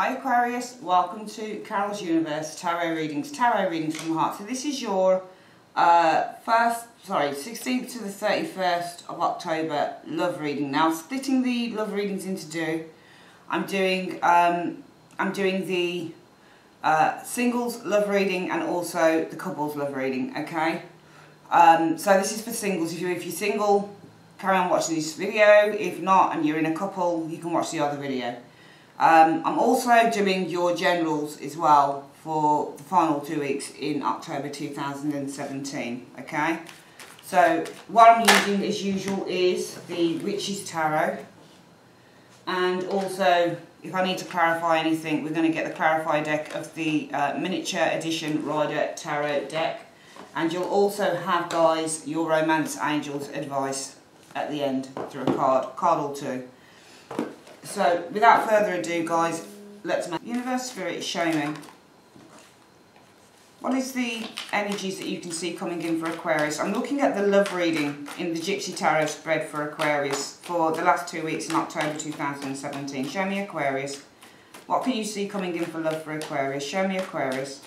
Hi Aquarius, welcome to Carol's Universe Tarot Readings from the Heart. So this is your 16th to the 31st of October love reading. Now splitting the love readings into two, I'm doing the singles love reading and also the couples love reading, okay? So this is for singles. If you're single, carry on watching this video. If not, and you're in a couple, you can watch the other video. I'm also doing your generals as well for the final 2 weeks in October 2017, okay? So what I'm using as usual is the Witch's Tarot, and also if I need to clarify anything, we're going to get the Clarify deck of the miniature edition Rider Tarot deck, and you'll also have, guys, your Romance Angels advice at the end through a card or two. So, without further ado, guys, let's make Universe Spirit is showing me. What is the energies that you can see coming in for Aquarius? I'm looking at the love reading in the Gypsy Tarot spread for Aquarius for the last 2 weeks in October 2017. Show me Aquarius. What can you see coming in for love for Aquarius? Show me Aquarius.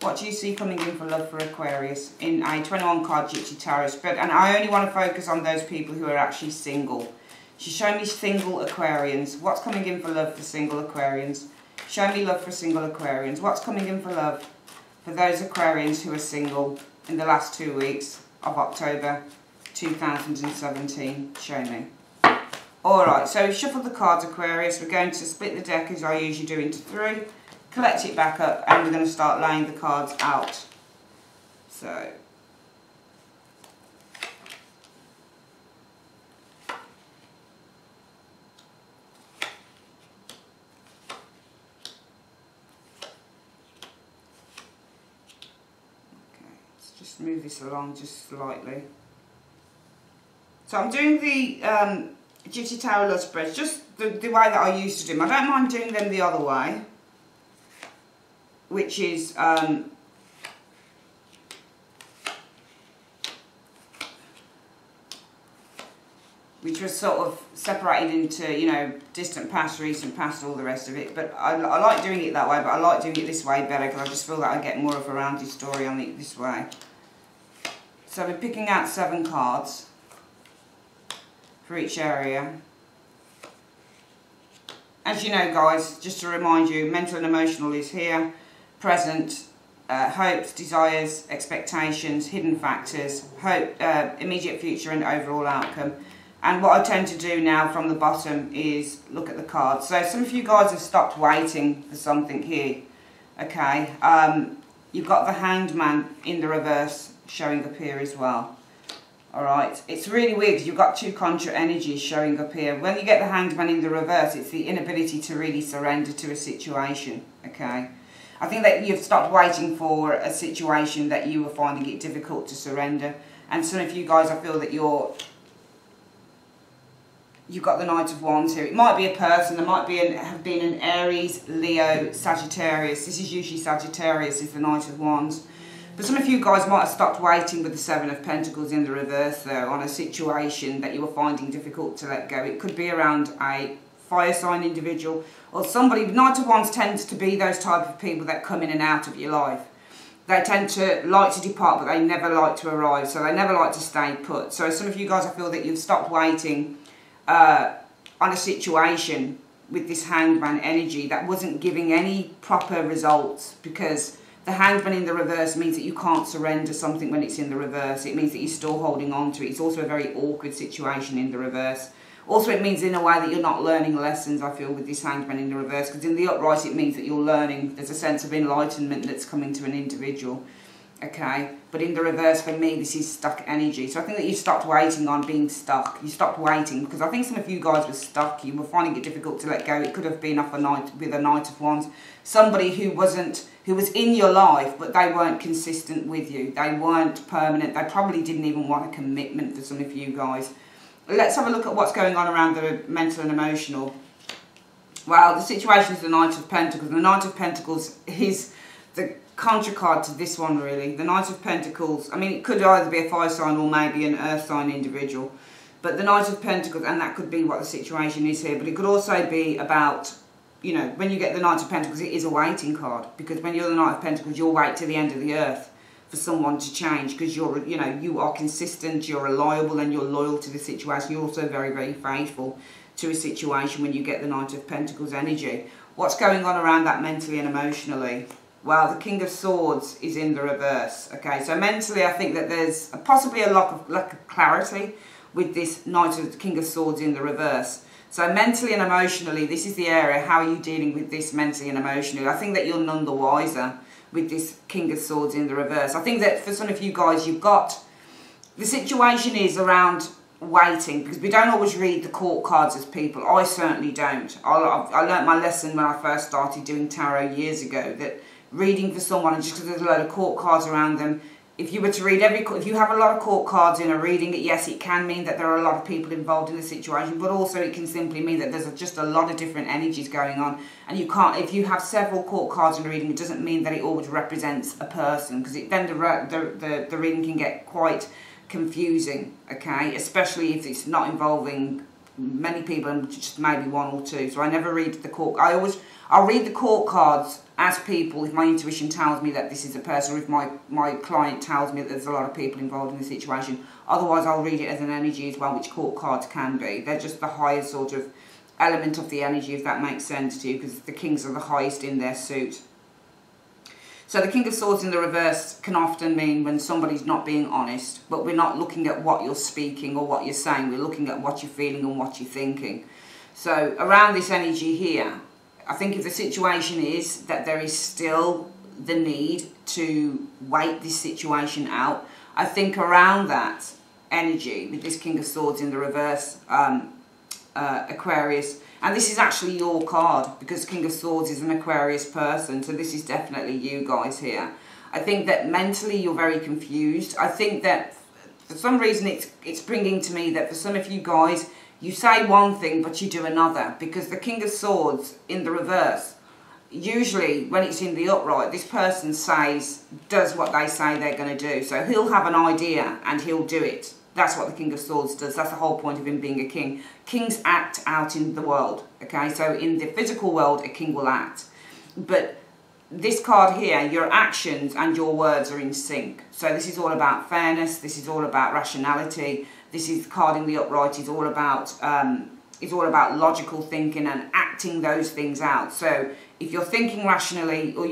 What do you see coming in for love for Aquarius in a 21 card Gypsy Tarot spread? And I only want to focus on those people who are actually single. She's showing me single Aquarians. What's coming in for love for single Aquarians? Show me love for single Aquarians. What's coming in for love for those Aquarians who are single in the last 2 weeks of October 2017? Show me. Alright, so shuffle the cards, Aquarius. We're going to split the deck as I usually do into three, collect it back up, and we're going to start laying the cards out. So, just move this along just slightly. So I'm doing the Gypsy Tarot love spreads just the way that I used to do them. I don't mind doing them the other way, which is which was sort of separated into, you know, distant past, recent past, all the rest of it. But I like doing it that way, but I like doing it this way better because I just feel that I get more of a rounded story on it this way. So we're picking out 7 cards for each area. As you know, guys, just to remind you, mental and emotional is here, present, hopes, desires, expectations, hidden factors, hope, immediate future and overall outcome. And what I tend to do now from the bottom is look at the cards. So some of you guys have stopped waiting for something here, okay? You've got the Hanged Man in the reverse showing up here as well. Alright, it's really weird because you've got 2 contra energies showing up here. When you get the Hanged Man in the reverse, it's the inability to really surrender to a situation, okay? I think that you've stopped waiting for a situation that you were finding it difficult to surrender. And some of you guys, I feel that you've got the Knight of Wands here. It might be a person, there might be have been an Aries, Leo, Sagittarius. This is usually Sagittarius is the Knight of Wands. But some of you guys might have stopped waiting with the 7 of Pentacles in the reverse though on a situation that you were finding difficult to let go. It could be around a fire sign individual or somebody. Knight of Wands tends to be those type of people that come in and out of your life. They tend to like to depart, but they never like to arrive, so they never like to stay put. So some of you guys, I feel that you've stopped waiting on a situation with this Hanged Man energy that wasn't giving any proper results, because the Hanged Man in the reverse means that you can't surrender something when it's in the reverse. It means that you're still holding on to it. It's also a very awkward situation in the reverse. Also, it means in a way that you're not learning lessons, I feel, with this Hanged Man in the reverse, because in the upright it means that you're learning. There's a sense of enlightenment that's coming to an individual. Okay, but in the reverse for me this is stuck energy. So I think that you stopped waiting on being stuck. You stopped waiting because I think some of you guys were stuck. You were finding it difficult to let go. It could have been off a night with a Knight of Wands. Somebody who was in your life, but they weren't consistent with you. They weren't permanent. They probably didn't even want a commitment for some of you guys. Let's have a look at what's going on around the mental and emotional. Well, the situation is the Knight of Pentacles. The Knight of Pentacles is the contra card to this one, really. The Knight of Pentacles, I mean, it could either be a fire sign or maybe an earth sign individual, but the Knight of Pentacles, and that could be what the situation is here, but it could also be about you know, when you get the Knight of Pentacles, it is a waiting card, because when you're the Knight of Pentacles, you'll wait to the end of the earth for someone to change, because you're, you know, you are consistent, you're reliable, and you're loyal to the situation. You're also very, very faithful to a situation when you get the Knight of Pentacles energy. What's going on around that mentally and emotionally? Well, the King of Swords is in the reverse. Okay, so mentally, I think that there's possibly a lack of clarity with this Knight of the King of Swords in the reverse. So mentally and emotionally, this is the area. How are you dealing with this mentally and emotionally? I think that you're none the wiser with this King of Swords in the reverse. I think that for some of you guys, you've got, the situation is around waiting, because we don't always read the court cards as people. I certainly don't. I learnt my lesson when I first started doing tarot years ago, that reading for someone, and just because there's a load of court cards around them, if you were to read if you have a lot of court cards in a reading, yes, it can mean that there are a lot of people involved in the situation, but also it can simply mean that there's just a lot of different energies going on, and you can't, if you have several court cards in a reading, it doesn't mean that it always represents a person, because then the reading can get quite confusing, okay, especially if it's not involving many people and just maybe one or two. So I never read the court. I'll read the court cards as people if my intuition tells me that this is a person, or if my client tells me that there's a lot of people involved in the situation. Otherwise, I'll read it as an energy as well, which court cards can be. They're just the highest sort of element of the energy, if that makes sense to you, because the kings are the highest in their suit. So the King of Swords in the reverse can often mean when somebody's not being honest, but we're not looking at what you're speaking or what you're saying, we're looking at what you're feeling and what you're thinking. So around this energy here, I think if the situation is that there is still the need to wait this situation out, I think around that energy with this King of Swords in the reverse, Aquarius, and this is actually your card, because King of Swords is an Aquarius person, so this is definitely you guys here. I think that mentally you're very confused. I think that for some reason it's bringing to me that for some of you guys, you say one thing but you do another, because the King of Swords in the reverse, usually when it's in the upright, this person does what they say they're going to do. So he'll have an idea and he'll do it. That's what the King of Swords does. That's the whole point of him being a king. Kings act out in the world, okay? So in the physical world, a king will act. But this card here, your actions and your words are in sync. So this is all about fairness. This is all about rationality. This is card in the upright is all about logical thinking and acting those things out. So if you're thinking rationally, or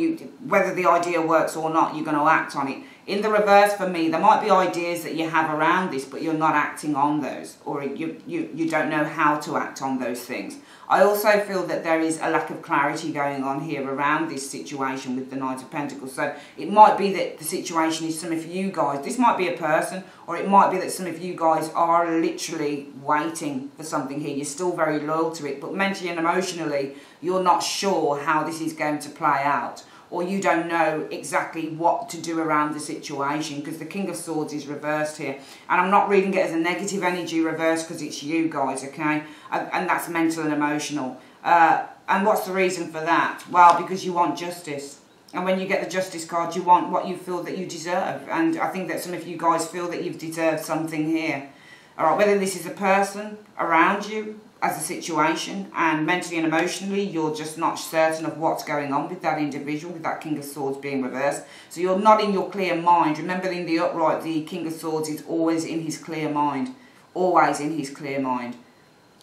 whether the idea works or not, you're going to act on it. In the reverse, for me, there might be ideas that you have around this, but you're not acting on those, or you don't know how to act on those things. I also feel that there is a lack of clarity going on here around this situation with the Knight of Pentacles. So it might be that the situation is some of you guys, this might be a person, or it might be that some of you guys are literally waiting for something here. You're still very loyal to it, but mentally and emotionally, you're not sure how this is going to play out, or you don't know exactly what to do around the situation, because the King of Swords is reversed here. And I'm not reading it as a negative energy reverse, because it's you guys, okay? And that's mental and emotional. And what's the reason for that? Well, because you want justice. And when you get the Justice card, you want what you feel that you deserve. And I think that some of you guys feel that you've deserved something here. All right, whether this is a person around you as a situation, and mentally and emotionally you're just not certain of what's going on with that individual, with that King of Swords being reversed. So you're not in your clear mind. Remember, in the upright, the King of Swords is always in his clear mind. Always in his clear mind.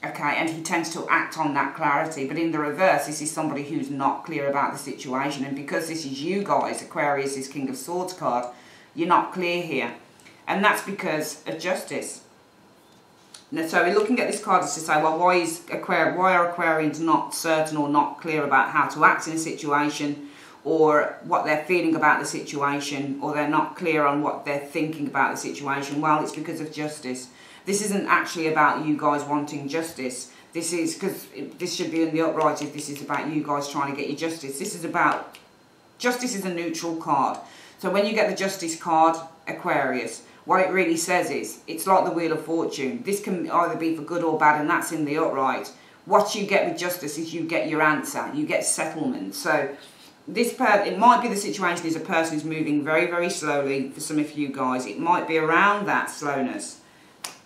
Okay, and he tends to act on that clarity. But in the reverse, this is somebody who's not clear about the situation. And because this is you guys, Aquarius is King of Swords card, you're not clear here. And that's because of justice. So we're looking at this card as to say, well, why are Aquarians not certain or not clear about how to act in a situation, or what they're feeling about the situation, or they're not clear on what they're thinking about the situation? Well, it's because of justice. This isn't actually about you guys wanting justice. This is, because this should be in the upright if this is about you guys trying to get your justice. This is about, justice is a neutral card. So when you get the Justice card, Aquarius, what it really says is, it's like the Wheel of Fortune. This can either be for good or bad, and that's in the upright. What you get with justice is you get your answer, you get settlement. So it might be the situation is a person who's moving very, very slowly for some of you guys. It might be around that slowness.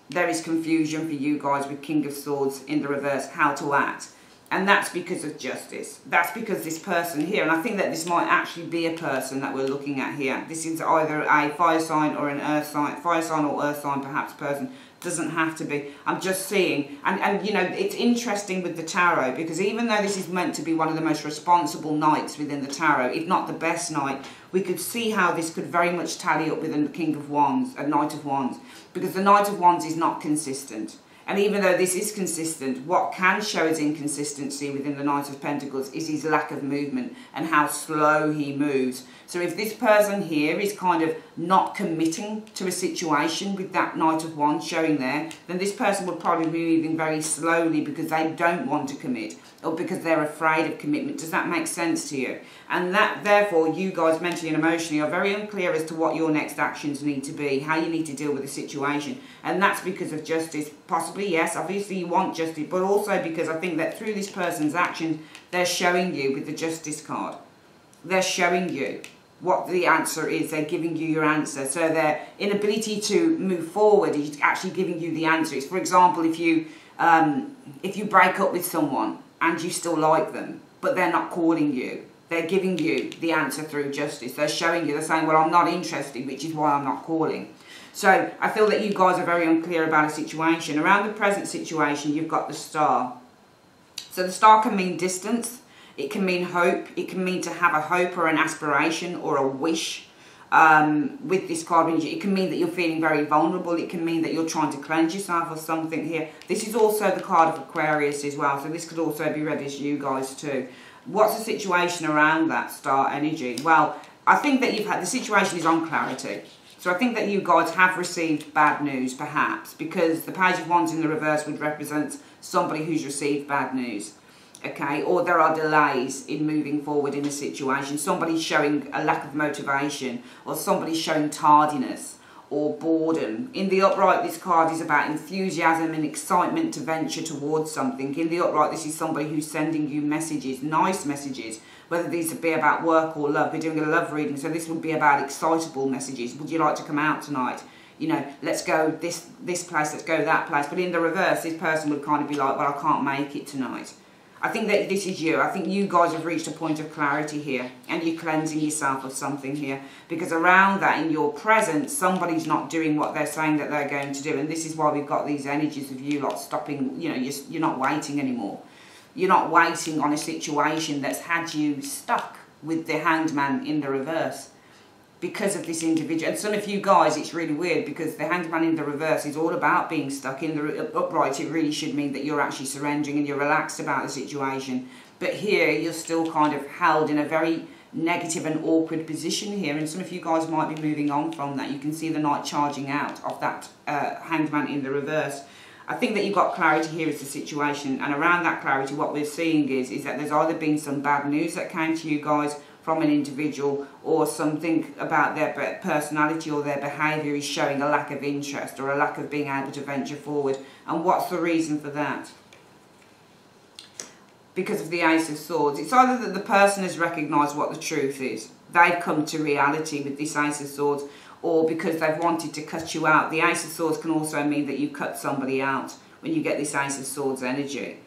There is confusion for you guys with King of Swords in the reverse, how to act. And that's because of justice. That's because this person here, and I think that this might actually be a person that we're looking at here. This is either a fire sign or an earth sign, fire sign or earth sign perhaps person. Doesn't have to be. I'm just seeing, and you know, it's interesting with the tarot, because even though this is meant to be one of the most responsible nights within the tarot, if not the best night, we could see how this could very much tally up with the King of Wands, a Knight of Wands, because the Knight of Wands is not consistent. And even though this is consistent, what can show as inconsistency within the Knight of Pentacles is his lack of movement and how slow he moves. So if this person here is kind of not committing to a situation with that Knight of Wands showing there, then this person would probably be moving very slowly because they don't want to commit or because they're afraid of commitment. Does that make sense to you? And that, therefore, you guys mentally and emotionally are very unclear as to what your next actions need to be, how you need to deal with the situation. And that's because of justice. Possibly, yes, obviously you want justice, but also because I think that through this person's actions, they're showing you with the Justice card. They're showing you what the answer is. They're giving you your answer. So their inability to move forward is actually giving you the answer. It's, for example, if you break up with someone and you still like them, but they're not calling you, they're giving you the answer through justice. They're showing you, they're saying, well, I'm not interested, which is why I'm not calling. So I feel that you guys are very unclear about a situation. Around the present situation, you've got the Star. So the Star can mean distance. It can mean hope. It can mean to have a hope or an aspiration or a wish. With this card, it can mean that you're feeling very vulnerable. It can mean that you're trying to cleanse yourself or something here. This is also the card of Aquarius as well. So this could also be read as you guys too. What's the situation around that Star energy? Well, I think that the situation is on clarity. So I think that you guys have received bad news, perhaps, because the Page of Wands in the reverse would represent somebody who's received bad news, okay? Or there are delays in moving forward in a situation. Somebody's showing a lack of motivation, or somebody's showing tardiness or boredom. In the upright, this card is about enthusiasm and excitement to venture towards something. In the upright, this is somebody who's sending you messages, nice messages, whether these be about work or love. We're doing a love reading, so this would be about excitable messages. Would you like to come out tonight? You know, let's go this place, let's go that place. But in the reverse, this person would kind of be like, well, I can't make it tonight. I think that this is you. I think you guys have reached a point of clarity here, and you're cleansing yourself of something here, because around that, in your presence, somebody's not doing what they're saying that they're going to do. And this is why we've got these energies of you lot stopping. You know, you're not waiting anymore. You're not waiting on a situation that's had you stuck with the Hanged Man in the reverse because of this individual. And some of you guys, it's really weird, because the Hanged Man in the reverse is all about being stuck. In the upright, it really should mean that you're actually surrendering and you're relaxed about the situation. But here, you're still kind of held in a very negative and awkward position here. And some of you guys might be moving on from that. You can see the Knight charging out of that Hanged Man in the reverse. I think that you've got clarity here as the situation, and around that clarity what we're seeing is that there's either been some bad news that came to you guys from an individual, or something about their personality or their behaviour is showing a lack of interest or a lack of being able to venture forward. And what's the reason for that? Because of the Ace of Swords. It's either that the person has recognised what the truth is, they've come to reality with this Ace of Swords, or because they've wanted to cut you out. The Ace of Swords can also mean that you cut somebody out when you get this Ace of Swords energy.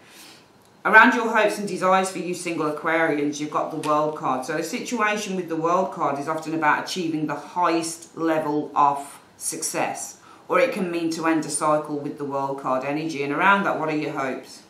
Around your hopes and desires for you single Aquarians, you've got the World card. So the situation with the World card is often about achieving the highest level of success. Or it can mean to end a cycle with the World card energy. And around that, what are your hopes?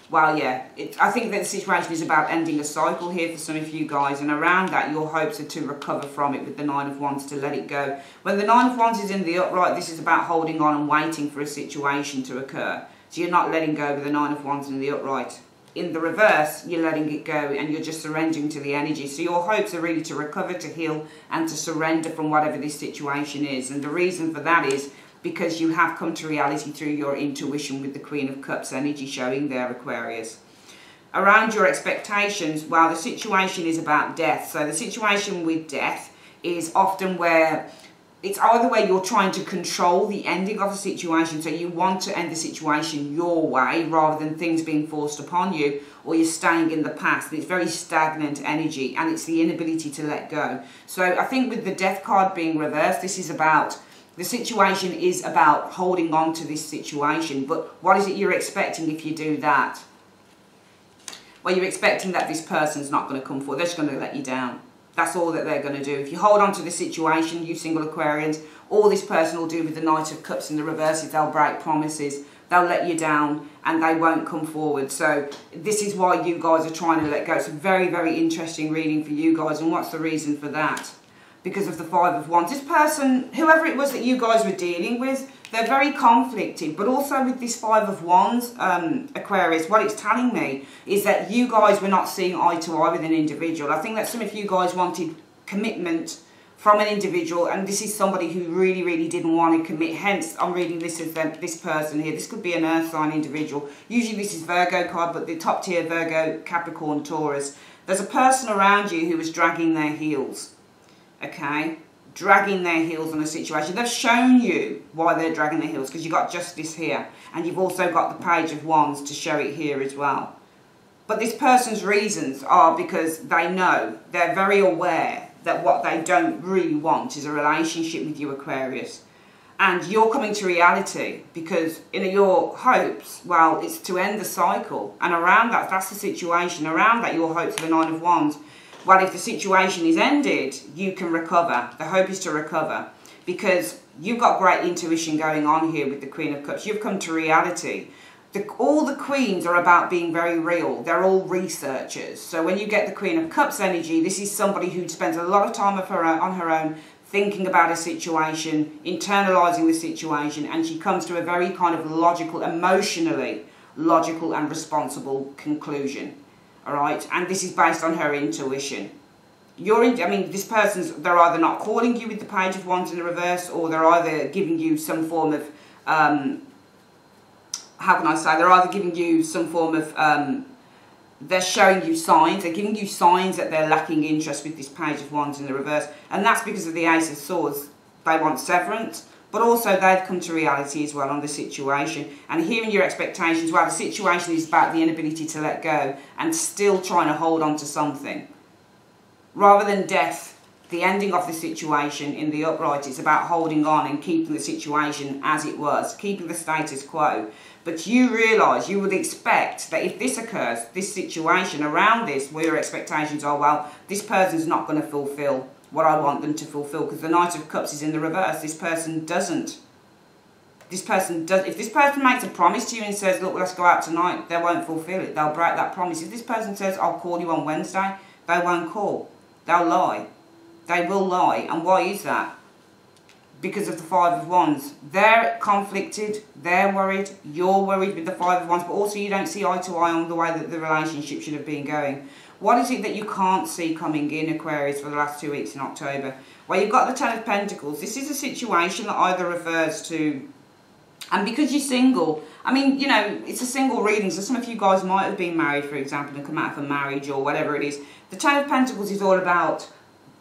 Well, yeah, I think that the situation is about ending a cycle here for some of you guys, and around that your hopes are to recover from it with the Nine of Wands, to let it go. When the Nine of Wands is in the upright, this is about holding on and waiting for a situation to occur. So you're not letting go with the Nine of Wands in the upright. In the reverse, you're letting it go and you're just surrendering to the energy. So your hopes are really to recover, to heal, and to surrender from whatever this situation is. And the reason for that is because you have come to reality through your intuition with the Queen of Cups energy showing there, Aquarius. Around your expectations, well, the situation is about death. So the situation with death is often where it's either where you're trying to control the ending of a situation, so you want to end the situation your way rather than things being forced upon you, or you're staying in the past. And it's very stagnant energy, and it's the inability to let go. So I think with the Death card being reversed, this is about, the situation is about holding on to this situation, but what is it you're expecting if you do that? Well, you're expecting that this person's not going to come forward. They're just going to let you down. That's all that they're going to do. If you hold on to the situation, you single Aquarians, all this person will do with the Knight of Cups in the reverse is they'll break promises. They'll let you down and they won't come forward. So this is why you guys are trying to let go. It's a very, very interesting reading for you guys. And what's the reason for that? Because of the Five of Wands. This person, whoever it was that you guys were dealing with, they're very conflicted. But also with this Five of Wands, Aquarius, what it's telling me is that you guys were not seeing eye to eye with an individual. I think that some of you guys wanted commitment from an individual, and this is somebody who really, really didn't want to commit. Hence, I'm reading this as this person here. This could be an earth sign individual. Usually this is Virgo card, but the top tier Virgo, Capricorn, Taurus. There's a person around you who is dragging their heels, okay? Dragging their heels on a situation. They've shown you why they're dragging their heels, because you've got Justice here, and you've also got the Page of Wands to show it here as well. But this person's reasons are because they know, they're very aware that what they don't really want is a relationship with you, Aquarius. And you're coming to reality because in your hopes, well, it's to end the cycle. And around that, that's the situation. Around that, your hopes for the Nine of Wands. Well, if the situation is ended, you can recover. The hope is to recover because you've got great intuition going on here with the Queen of Cups. You've come to reality. All the queens are about being very real. They're all researchers. So when you get the Queen of Cups energy, this is somebody who spends a lot of time on her own thinking about a situation, internalizing the situation, and she comes to a very kind of logical, emotionally logical and responsible conclusion. All right? And this is based on her intuition. This person's, they're either not calling you with the Page of Wands in the reverse, or they're either giving you some form of how can I say, they're either giving you some form of, they're showing you signs, they're giving you signs that they're lacking interest with this Page of Wands in the reverse. And that's because of the Ace of Swords. They want severance, but also they've come to reality as well on the situation. And hearing your expectations, well, the situation is about the inability to let go and still trying to hold on to something. Rather than death, the ending of the situation in the upright, it's about holding on and keeping the situation as it was, keeping the status quo. But you realise, you would expect that if this occurs, this situation around this, where your expectations are, well, this person's not going to fulfil what I want them to fulfil, because the Knight of Cups is in the reverse. This person doesn't. This person does. If this person makes a promise to you and says, look, let's go out tonight, they won't fulfil it. They'll break that promise. If this person says, I'll call you on Wednesday, they won't call. They'll lie. They will lie. And why is that? Because of the Five of Wands. They're conflicted, they're worried, you're worried with the Five of Wands, but also you don't see eye to eye on the way that the relationship should have been going. What is it that you can't see coming in, Aquarius, for the last 2 weeks in October? Well, you've got the Ten of Pentacles. This is a situation that either refers to, and because you're single, it's a single reading, so some of you guys might have been married, for example, and come out of a marriage or whatever it is. The Ten of Pentacles is all about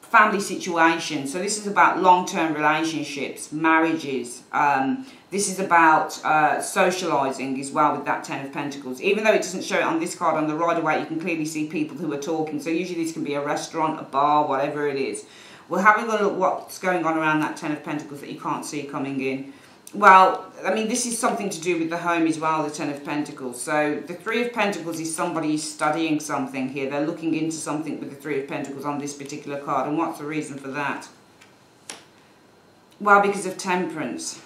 family situation. So this is about long-term relationships, marriages. This is about socialising as well with that Ten of Pentacles. Even though it doesn't show it on this card, on the right away you can clearly see people who are talking. So usually this can be a restaurant, a bar, whatever it is. We're having a look what's going on around that Ten of Pentacles that you can't see coming in. Well, this is something to do with the home as well, the Ten of Pentacles. So the Three of Pentacles is somebody studying something here. They're looking into something with the Three of Pentacles on this particular card. And what's the reason for that? Well, because of Temperance.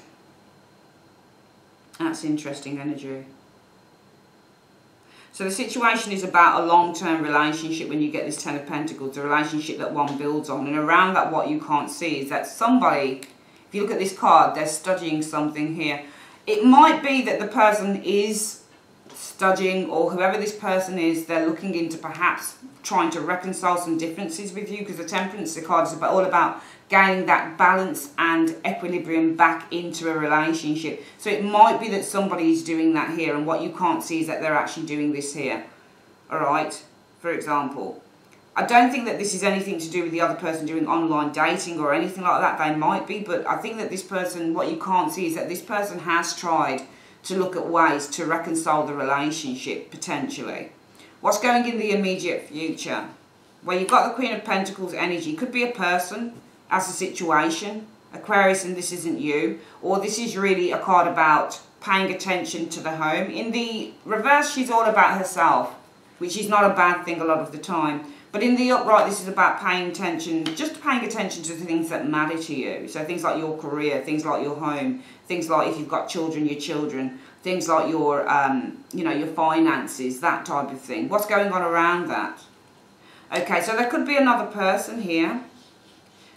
That's interesting energy. So the situation is about a long-term relationship when you get this Ten of Pentacles, the relationship that one builds on. And around that, what you can't see is that somebody, if you look at this card, they're studying something here. It might be that the person is studying, or whoever this person is, they're looking into perhaps trying to reconcile some differences with you, because the Temperance card is all about gaining that balance and equilibrium back into a relationship. So it might be that somebody is doing that here, and what you can't see is that they're actually doing this here. Alright, for example. I don't think that this is anything to do with the other person doing online dating or anything like that. They might be, but I think that this person, what you can't see is that this person has tried to look at ways to reconcile the relationship, potentially. What's going in the immediate future? Well, you've got the Queen of Pentacles energy. Could be a person as a situation, Aquarius, and this isn't you. Or this is really a card about paying attention to the home. In the reverse, she's all about herself. which is not a bad thing a lot of the time. But in the upright, this is about paying attention, just paying attention to the things that matter to you. So things like your career, things like your home, things like if you've got children, your children, things like your, you know, your finances, that type of thing. What's going on around that? Okay, so there could be another person here.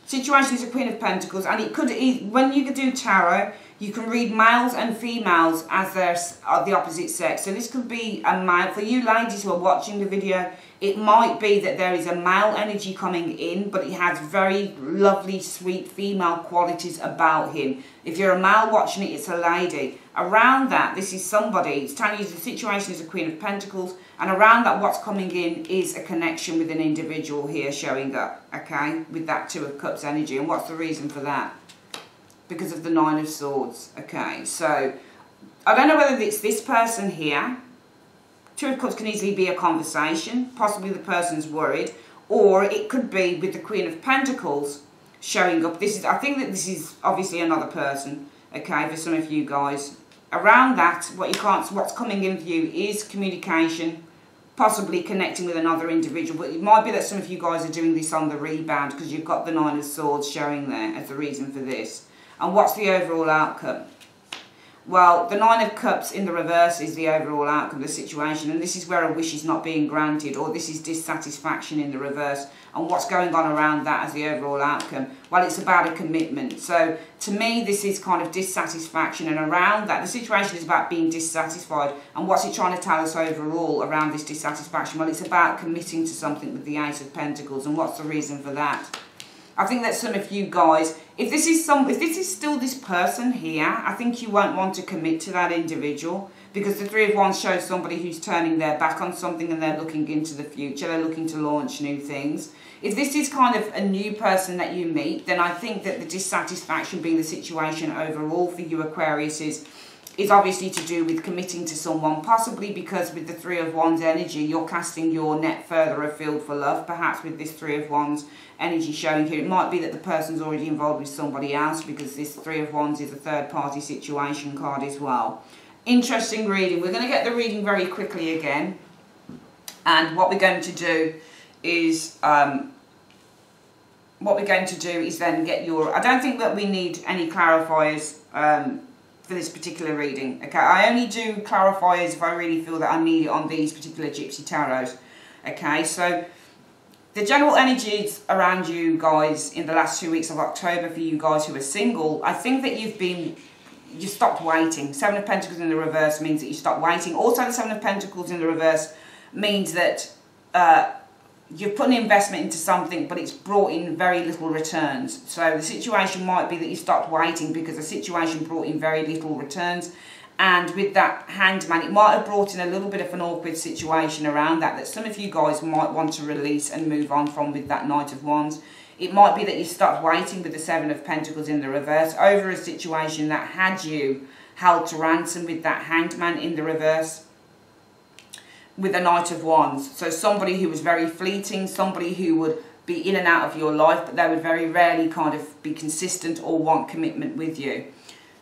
Situation is a Queen of Pentacles, and it could, when you do tarot, you can read males and females as they're the opposite sex. So this could be a male. For you ladies who are watching the video, it might be that there is a male energy coming in, but it has very lovely, sweet female qualities about him. If you're a male watching it, it's a lady. Around that, this is somebody. It's telling you the situation is a Queen of Pentacles, and around that, what's coming in is a connection with an individual here showing up, okay, with that Two of Cups energy. And what's the reason for that? Because of the Nine of Swords. Okay, so I don't know whether it's this person here. Two of Cups can easily be a conversation. Possibly the person's worried. Or it could be with the Queen of Pentacles showing up. This is, I think that this is obviously another person. Okay, for some of you guys. Around that, what's coming in for you is communication. Possibly connecting with another individual. But it might be that some of you guys are doing this on the rebound because you've got the Nine of Swords showing there as the reason for this. And what's the overall outcome? Well, the Nine of Cups in the reverse is the overall outcome of the situation. And this is where a wish is not being granted, or this is dissatisfaction in the reverse. And what's going on around that as the overall outcome? Well, it's about a commitment. So, to me, this is kind of dissatisfaction. And around that, the situation is about being dissatisfied. And what's it trying to tell us overall around this dissatisfaction? Well, it's about committing to something with the Ace of Pentacles. And what's the reason for that? I think that some of you guys, if this is still this person here, I think you won't want to commit to that individual, because the Three of Wands shows somebody who's turning their back on something and they're looking into the future. They're looking to launch new things. If this is kind of a new person that you meet, then I think that the dissatisfaction being the situation overall for you Aquarius is obviously to do with committing to someone, possibly because with the Three of Wands energy, you're casting your net further afield for love, perhaps with this Three of Wands energy showing here. It might be that the person's already involved with somebody else, because this Three of Wands is a third-party situation card as well. Interesting reading. We're going to get the reading very quickly again. And what we're going to do is... then get your... I don't think that we need any clarifiers for this particular reading. Okay, I only do clarifiers if I really feel that I need it on these particular Gypsy tarots. Okay, so the general energies around you guys in the last 2 weeks of October for you guys who are single, I think that you stopped waiting. Seven of Pentacles in the reverse means that you stopped waiting. Also, the Seven of Pentacles in the reverse means that you've put an investment into something, but it's brought in very little returns. So the situation might be that you stopped waiting because the situation brought in very little returns. And with that Hanged Man, it might have brought in a little bit of an awkward situation around that some of you guys might want to release and move on from with that Knight of Wands. It might be that you stopped waiting with the Seven of Pentacles in the reverse over a situation that had you held to ransom with that Hanged Man in the reverse, with the Knight of Wands. So somebody who was very fleeting, somebody who would be in and out of your life, but they would very rarely kind of be consistent or want commitment with you.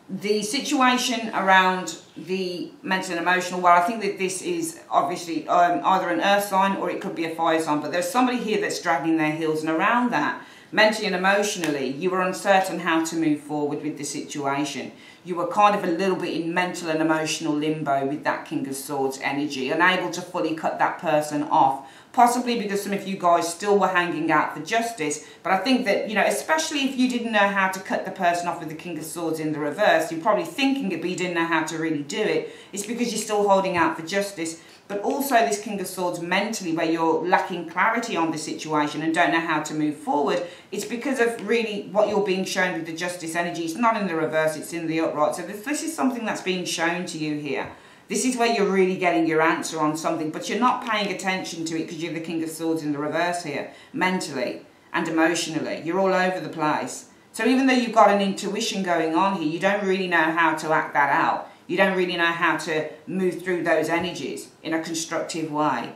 The situation around the mental and emotional, well, I think that this is obviously either an earth sign or it could be a fire sign, but there's somebody here that's dragging their heels, and around that, mentally and emotionally, you were uncertain how to move forward with the situation. You were kind of a little bit in mental and emotional limbo with that King of Swords energy, unable to fully cut that person off. Possibly because some of you guys still were hanging out for justice. But I think that, you know, especially if you didn't know how to cut the person off with the King of Swords in the reverse, you're probably thinking it, but you didn't know how to really do it. It's because you're still holding out for justice. But also this King of Swords mentally, where you're lacking clarity on the situation and don't know how to move forward, it's because of really what you're being shown with the Justice energy. It's not in the reverse, it's in the upright. So this is something that's being shown to you here. This is where you're really getting your answer on something, but you're not paying attention to it because you're the King of Swords in the reverse here, mentally and emotionally. You're all over the place. So even though you've got an intuition going on here, you don't really know how to act that out. You don't really know how to move through those energies in a constructive way.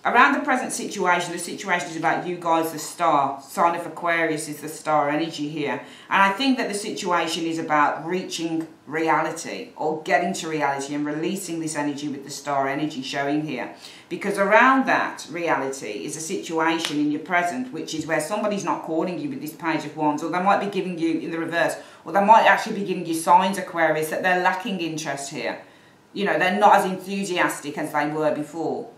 Around the present situation, the situation is about you guys, the star. Sign of Aquarius is the star energy here. And I think that the situation is about reaching reality, or getting to reality and releasing this energy with the star energy showing here. Because around that reality is a situation in your present, which is where somebody's not calling you with this Page of Wands, or they might be giving you, in the reverse, or they might actually be giving you signs, Aquarius, that they're lacking interest here. You know, they're not as enthusiastic as they were before.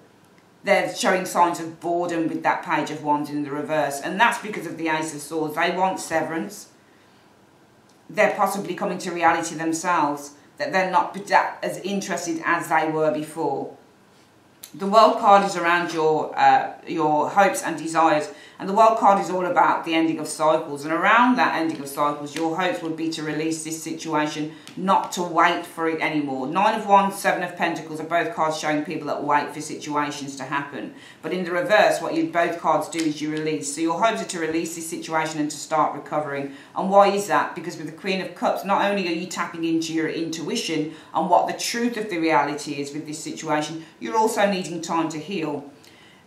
They're showing signs of boredom with that Page of Wands in the reverse. And that's because of the Ace of Swords. They want severance. They're possibly coming to reality themselves that they're not as interested as they were before. The World card is around your hopes and desires. And the World card is all about the ending of cycles. And around that ending of cycles, your hopes would be to release this situation, not to wait for it anymore. 9 of Wands, 7 of Pentacles are both cards showing people that wait for situations to happen. But in the reverse, what both cards do is you release. So your hopes are to release this situation and to start recovering. And why is that? Because with the Queen of Cups, not only are you tapping into your intuition and what the truth of the reality is with this situation, you're also needing time to heal.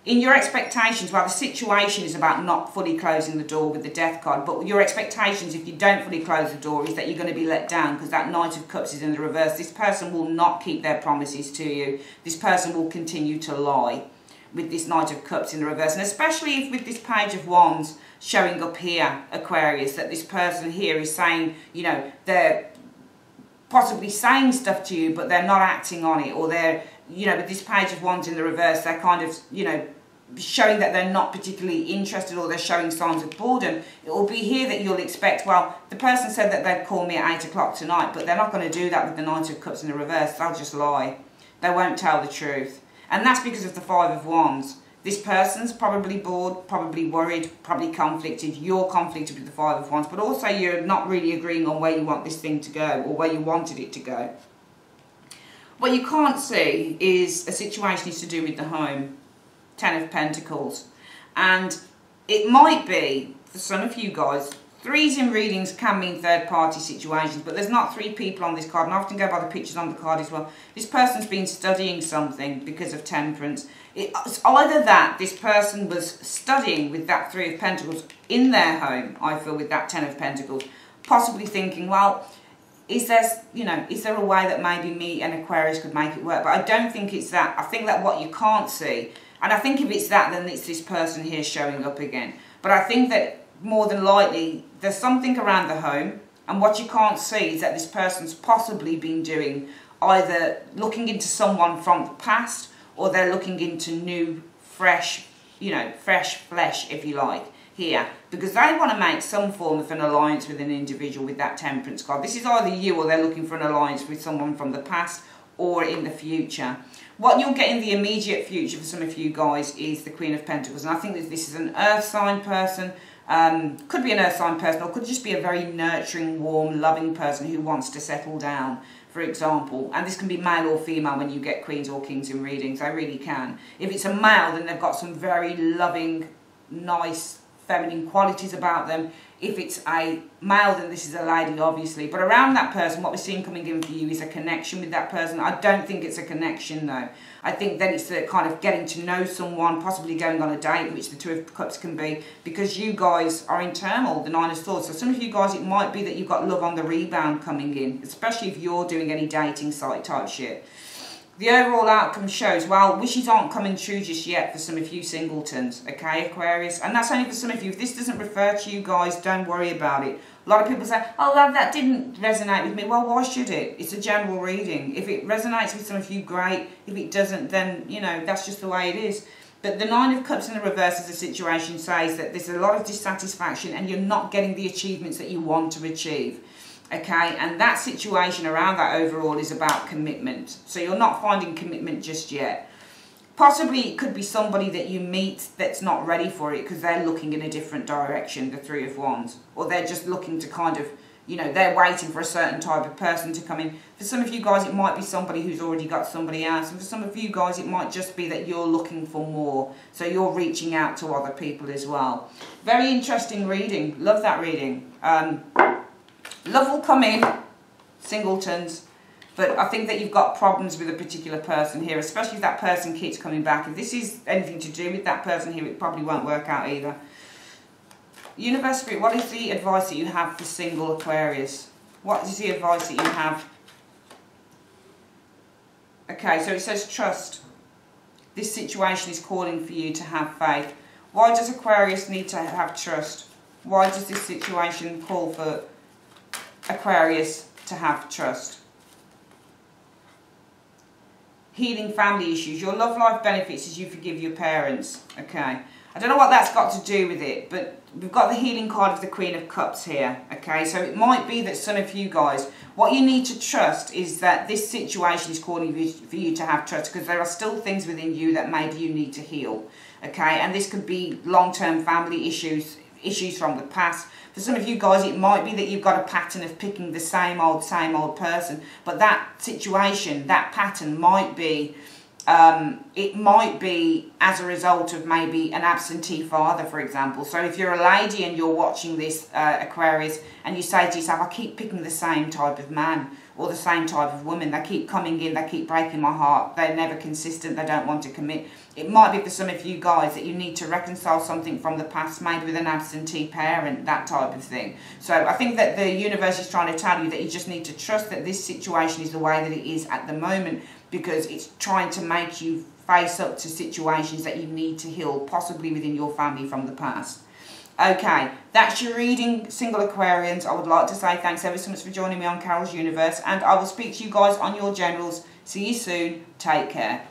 In your expectations, well, the situation is about not fully closing the door with the Death card, but your expectations, if you don't fully close the door, is that you're going to be let down, because that Knight of Cups is in the reverse. This person will not keep their promises to you. This person will continue to lie with this Knight of Cups in the reverse. And especially if with this Page of Wands showing up here, Aquarius, that this person here is saying, you know, they're possibly saying stuff to you, but they're not acting on it, or they're, you know, with this Page of Wands in the reverse, they're kind of, you know, showing that they're not particularly interested, or they're showing signs of boredom. It will be here that you'll expect, well, the person said that they'd call me at 8 o'clock tonight, but they're not going to do that with the Knight of Cups in the reverse. They'll just lie. They won't tell the truth. And that's because of the 5 of Wands. This person's probably bored, probably worried, probably conflicted. You're conflicted with the 5 of Wands, but also you're not really agreeing on where you want this thing to go, or where you wanted it to go. What you can't see is a situation is to do with the home. 10 of Pentacles. And it might be, for some of you guys, 3s in readings can mean third-party situations, but there's not 3 people on this card, and I often go by the pictures on the card as well. This person's been studying something because of Temperance. It's either that this person was studying with that 3 of Pentacles in their home, I feel, with that 10 of Pentacles, possibly thinking, well, is there, you know, is there a way that maybe me and Aquarius could make it work? But I don't think it's that. I think that what you can't see, and I think if it's that, then it's this person here showing up again. But I think that more than likely, there's something around the home, and what you can't see is that this person's possibly been doing either looking into someone from the past, or they're looking into new, fresh, you know, fresh flesh, if you like, here. Because they want to make some form of an alliance with an individual with that Temperance card. This is either you, or they're looking for an alliance with someone from the past or in the future. What you'll get in the immediate future for some of you guys is the Queen of Pentacles. And I think that this is an earth sign person. Could be an earth sign person, or could just be a very nurturing, warm, loving person who wants to settle down, for example. And this can be male or female when you get Queens or Kings in readings. They really can. If it's a male, then they've got some very loving, nice, feminine qualities about them. If it's a male, then this is a lady, obviously. But around that person, what we're seeing coming in for you is a connection with that person. I don't think it's a connection, though. I think that it's the kind of getting to know someone, possibly going on a date, which the 2 of Cups can be, because you guys are internal, the 9 of Swords. So some of you guys, it might be that you've got love on the rebound coming in, especially if you're doing any dating site type shit. The overall outcome shows, well, wishes aren't coming true just yet for some of you singletons, okay, Aquarius? And that's only for some of you. If this doesn't refer to you guys, don't worry about it. A lot of people say, oh, well, that didn't resonate with me. Well, why should it? It's a general reading. If it resonates with some of you, great. If it doesn't, then, you know, that's just the way it is. But the 9 of Cups in the reverse as a situation says that there's a lot of dissatisfaction and you're not getting the achievements that you want to achieve. Okay, and that situation around that overall is about commitment. So you're not finding commitment just yet. Possibly it could be somebody that you meet that's not ready for it because they're looking in a different direction, the 3 of Wands. Or they're just looking to kind of, you know, they're waiting for a certain type of person to come in. For some of you guys, it might be somebody who's already got somebody else. And for some of you guys, it might just be that you're looking for more. So you're reaching out to other people as well. Very interesting reading. Love that reading. Love will come in, singletons. But I think that you've got problems with a particular person here, especially if that person keeps coming back. If this is anything to do with that person here, it probably won't work out either. Universe Spirit, what is the advice that you have for single Aquarius? What is the advice that you have? Okay, so it says trust. This situation is calling for you to have faith. Why does Aquarius need to have trust? Why does this situation call for Aquarius to have trust? Healing family issues. Your love life benefits as you forgive your parents. Okay. I don't know what that's got to do with it, but we've got the healing card of the Queen of Cups here. Okay, so it might be that some of you guys, what you need to trust is that this situation is calling for you to have trust, because there are still things within you that maybe you need to heal. Okay, and this could be long-term family issues from the past. For some of you guys, it might be that you've got a pattern of picking the same old person, but that situation, that pattern might be, it might be as a result of maybe an absentee father, for example. So if you're a lady and you're watching this, Aquarius, and you say to yourself, I keep picking the same type of man or the same type of woman, they keep coming in, they keep breaking my heart, they're never consistent, they don't want to commit. It might be for some of you guys that you need to reconcile something from the past, maybe with an absentee parent, that type of thing. So I think that the universe is trying to tell you that you just need to trust that this situation is the way that it is at the moment, because it's trying to make you face up to situations that you need to heal, possibly within your family from the past. Okay, that's your reading, single Aquarians. I would like to say thanks ever so much for joining me on Carol's Universe, and I will speak to you guys on your generals. See you soon. Take care.